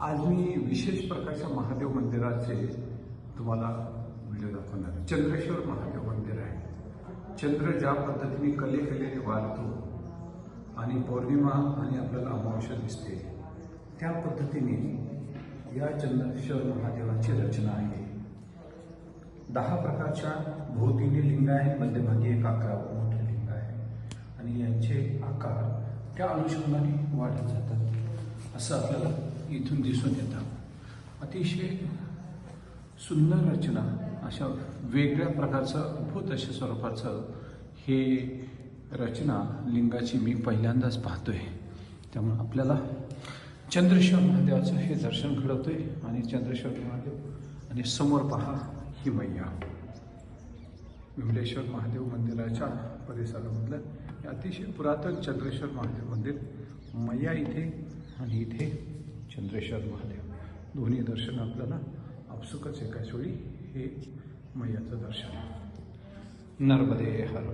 आज मी विशेष प्रकारच्या महादेव मंदिराचे तुम्हाला व्हिडिओ दाखवणार आहे। चंद्रेश्वर महादेव मंदिर आहे। चंद्र ज्या पद्धतीने कलेकलेने वाढतो आणि पौर्णिमा आणि आपल्याला अमावस्या दिसते, त्या पद्धतीने या चंद्रेश्वर महादेवाची रचना आहे। 10 प्रकारच्या भोवतीने लिंग आहे, मध्यभागी एक आकारावर मोठे लिंग आहे आणि यांचे आकार त्या अनुषंगाने वाढत जातात असं आपल्याला इथून दिसून येतं। अतिशय सुंदर रचना, अशा वेगळ्या प्रकारचं अद्भुत अशा स्वरूपाचं हे रचना लिंगाची मी पहिल्यांदाच पाहतोय। त्यामुळे आपल्याला चंद्रेश्वर महादेवाचं हे दर्शन घडवतोय आणि चंद्रेश्वर महादेव आणि समोर पहा ही मैया। विमलेश्वर महादेव मंदिराच्या परिसरामधलं हे अतिशय पुरातन चंद्रेश्वर महादेव मंदिर। मैया इथे आणि इथे चंद्रेश्वर महादेव, दोन्ही दर्शन आपल्याला आपसुकच एकाच वेळी हे मैयाचं दर्शन। नर्मदे हर।